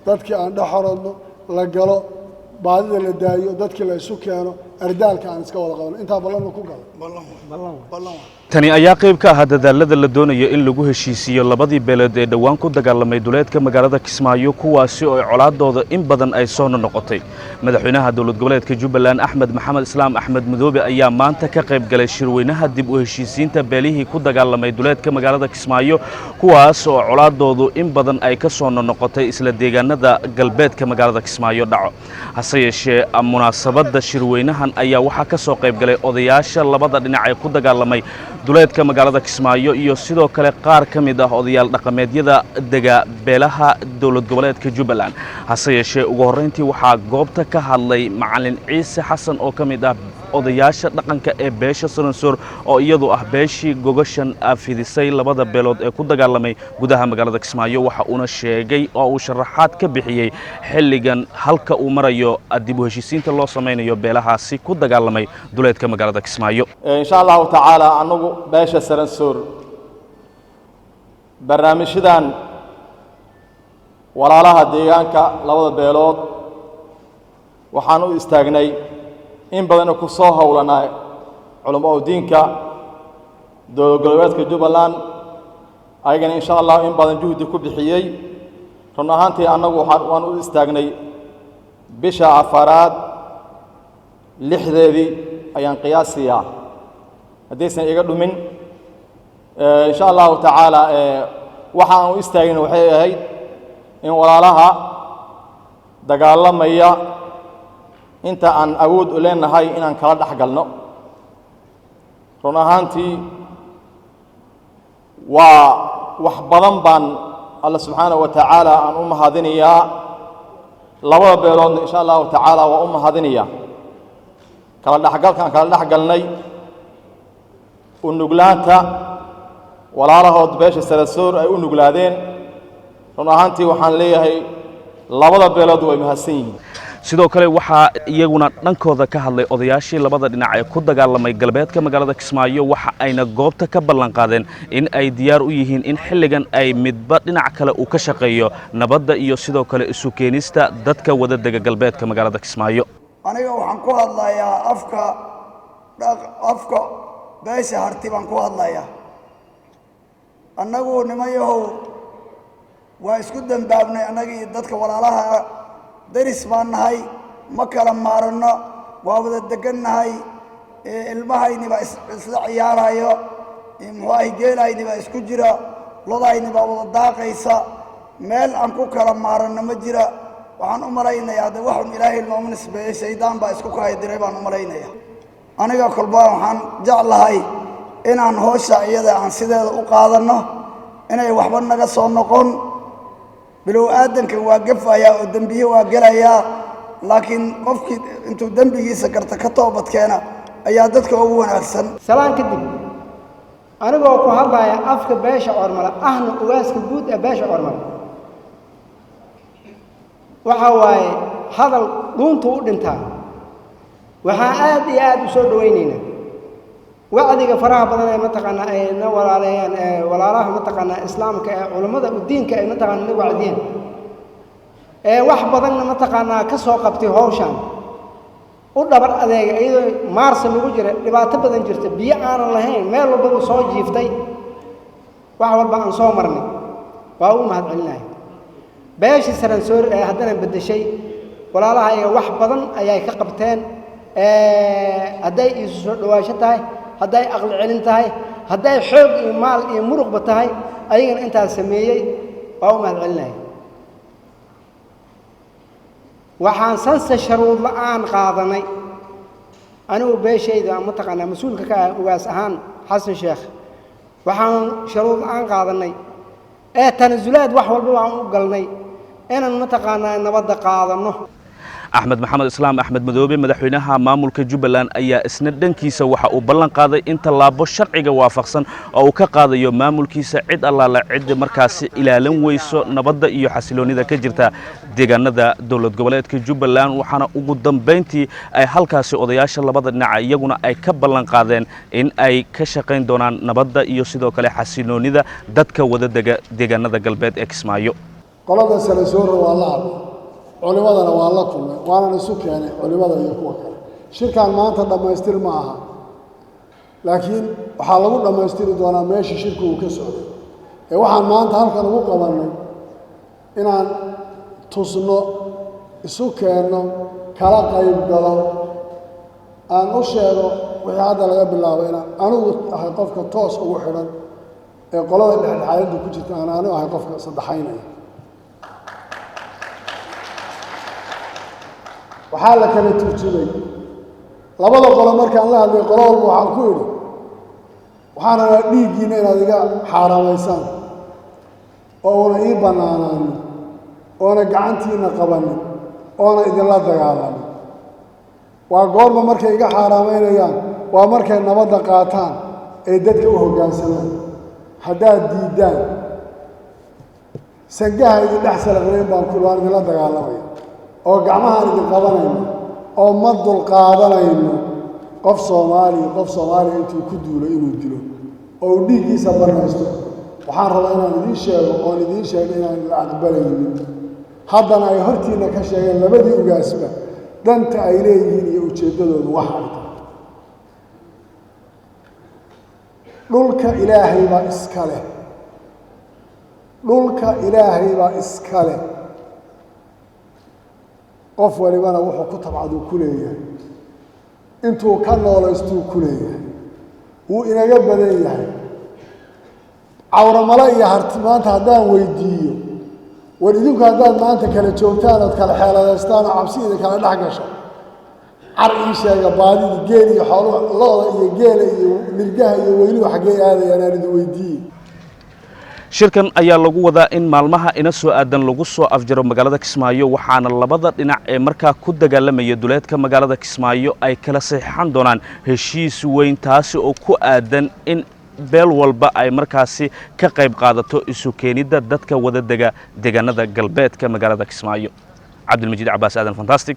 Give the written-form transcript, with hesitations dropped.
dadkii aan dhaxorodno la galo baadida la daayo dadkii la isu keeno ardaalka aan iska wada qabno inta ballan ku galo ballan tani ayaa qayb ka ah dadaalada la doonayo in lagu heshiisiyo labadii beeleed ee dhawaan ku dagaalamay duleedka magaalada Kismaayo kuwaasi oo colaadooda in badan ay soo noqotay madaxweynaha dawlad goboleedka Jubbaland Axmed Maxamed Islaam Axmed Madoobe ayaa maanta ka qayb galay shirweynaha dib u heshiisiinta beelihii ku dagaalamay duleedka magaalada Kismaayo kuwaas oo colaadoodu in badan ay ka soo noqotay isla deegaanada galbeedka magaalada Kismaayo dhaco hase yeeshee munaasabada shirweynahan ayaa waxa ka soo qayb galay odayaasha labada dhinac ee ku dagaalamay duleedka magaalada Kismaayo iyo sidoo kale qaar ka mid ah odayaal dhaqameedyada dega beelaha dawlad goboleedka Jubbaland hase yeeshee ugu horeyntii waxa goobta ka hadlay macallin Ciise Xasan oo ka mid ah odayaasha dhaqanka ee beesha Saransoor oo iyadu ah beeshii gogashan afidisay labada beelood ee ku dagaalamay gudaha magaalada Kismaayo waxa uu sheegay oo uu sharaxaad ka bixiyay xilligan halka uu marayo dib u heshiisiinta loo sameeyo beelahaasi ku dagaalamay duleedka magaalada Kismaayo insha Allah ta'ala anagu beesha Saransoor barnaamijyadan walaalaha deegaanka labada beelood waxaan u istaagnay in badan ku soo hawlanay culimada diinka dawlad goboleedka Jubbaland ayagana insha Allah in badan juhdi ku bixiyay run ahaantii anagu waxaan u istaagnay bisha afaraad lixdeedii ayaan qiyaasiyaa hadaysan iga dhumin insha Allah ta'ala waxaan u istaagin waxay ahayd in walaalaha dagaalamaya inta aan awood u leenahay inaan kala dhaxgalno run ahaantii waa wax badan baan Allah subhanahu wa ta'ala aan u mahadinayaa labada beelood insha Allah ta'ala waa u mahadinayaa kala dhaxgalnay u nuglaanta walaalahood beesha Saransoor ay u nuglaadeen run ahaantii waxaan leeyahay labada beelood way mahadsan yihiin sidoo kale waxa iyaguna dhankooda ka hadlay odayaashii labada dhinac ee ku dagaalamay galbeedka magaalada Kismaayo waxa ayna goobta ka ballan qaadeen in ay diyaar u yihiin in xilligan ay midba dhinac kale uu ka shaqeeyo nabadda iyo sidoo kale isu keenista dadka wada dega galbeedka magaalada Kismaayo aniga waxaan ku hadlayaa afka beesha harti baan ku hadlayaa annagu nimayahow waa isku dambaabnay annagii dadka walaalaha daris baan nahay ma kala maarano waa wada degannahay ilmahayni baa isla ciyaarayo muxuu geelayni baa isku jira lodayni baa wada daaqaysa meel aan ku kala maarano ma jira waxaan u malaynayaa de waxun ilaahay noogu nisbeeyay shaydaan baa isku kahaydiray baan u malaynayaa aniga kolba waxaan jeclahay inaan hoosha iyada aan sideeda u qaadano inay waxba naga soo noqon bilow aadanka waa gafayaa oo dambiye waa gelayaa laakiin qofkii intuu dambigiisa garta ka toobad keena ayaa dadka ugu wanaagsan salaan kadib anigoo ku hadlaya afka beesha Ormala ahna ugaaska guud ee beesha Ormala waxa waaye hadal dhuuntu u dhintaa waxaa aad iyo aad u soo dhaweynaynaa wacdiga faraha badan ee mataqaanaa ay na walaalayaan walaalaha mataqaanaa islaamka ee culimada diinka ay mataqaanaa na wacdiyeen wax badanna mataqaanaa ka soo qabtay hawshan u dhabar adeega iyadoo maarsa lagu jira dhibaato badan jirta biyo aanan lahayn meel walba soo jiiftay wax walba aan soo marnay waa u mahadcelinahay beesha Saransoor ee haddana bedeshay walaalaha ay wax badan ayay ka qabteen hadday isu soo dhawaasho tahay hadday aqal celin tahay hadday xoog iyo maal iyo muruqba tahay ayagana intaas sameeyay waa u mahadcelinahay waxaan sansa sharuud la'aan qaadanay anigu beeshayda mataqaanaa mas'uulka ka ah ugaas ahaan xasan sheekh waxaan sharuud la'aan qaadanay tanazulaad wax walba waan u galnay inaan mataqaanaa nabadda qaadano Axmed Maxamed Islaam Axmed Madoobe madaxweynaha maamulka Jubbaland ayaa isna dhankiisa waxa uu ballan qaaday in tallaabo sharciga waafaqsan oo uu ka qaadayo maamulkiisa cid allaala cid markaasi ilaalin weyso nabadda iyo xasiloonida ka jirta deegaanada dawlad goboleedka Jubbaland waxaana ugu dambeyntii ay halkaasi odayaasha labada dhinac iyaguna ay ka ballan qaadeen in ay ka shaqeyn doonaan nabadda iyo sidoo kale xasiloonida dadka wada dega deegaanada galbeed ee Kismaayo qolada sare soo waa la hadlay culimadana waa la kulmay waana isu keenay culimada iyo kuwa kale shirkan maanta dhamaystir ma aha laakiin waxaa lagu dhamaystiri doonaa meeshii shirku uu ka socday ee waxaan maanta halkan ugu qabanay inaan tusno isu keenno kala qayb galo aan u sheego wixii hadda laga bilaabo inaan anigu ahay qofka toos ugu xidhan ee qolada dhexdhexaadinta ku jirta aan anigu ahay qofka saddexaynaya waxaa la kala turjumay labada qolo markaan la hadlay qolo walba waxaan ku idhi waxaan rabaa dhiiggiina inaad iga xaaraamaysaan oo una ii bannaanaanin oona gacantiina qabanin oona idinla dagaalamin waa goorma markay iga xaaraamaynayaan waa markay nabadda qaataan ay dadka u hoggaansamaan haddaad diiddaan sangaha idin dhex salaqnayn baan ku waan idinla dagaalamaya oo gacmahaan idin qabanayno oo ma dulqaadanayno qof soomaaliya intuu ku duulo inuu dilo oo uu dhiiggiisa barnaysto waxaan rabaa inaan idiin sheego oon idiin sheego inaan la aqbalaynin haddana ay hortiinna ka sheegeen labadii ugaasba danta ay leeyihiin iyo ujeeddadoodu wax ay tahay dhulka ilaahay baa iska leh dhulka ilaahay baa iska leh qof walibana wuxuu ku tabcaduu ku leeyahay intuu ka noolaystuu ku leeyahay wuu inaga badan yahay cawramale iyo harti maanta haddaan weydiiyo war idinku haddaad maanta kala joogtaan ood kala xeeladaystaan oo cabsi idin kala dhex gasho car ii sheega baadidii geel iyo xooluha lo-da iyo geela iyo nirgaha iyo weyluhu xaggee aadayaan aan idin weydiiyey shirkan ayaa lagu wadaa in maalmaha ina soo aadan lagu soo afjaro magaalada Kismaayo waxaana labada dhinac ee markaa ku dagaalamaya duleedka magaalada Kismaayo ay kala saxiixan doonaan heshiis weyn taasi oo ku aadan in beel walba ay markaasi ka qayb qaadato isu keenida dadka wada deegaanada galbeedka magaalada Kismaayo. Cabdilmajiid Cabbaas Aadan Fantastic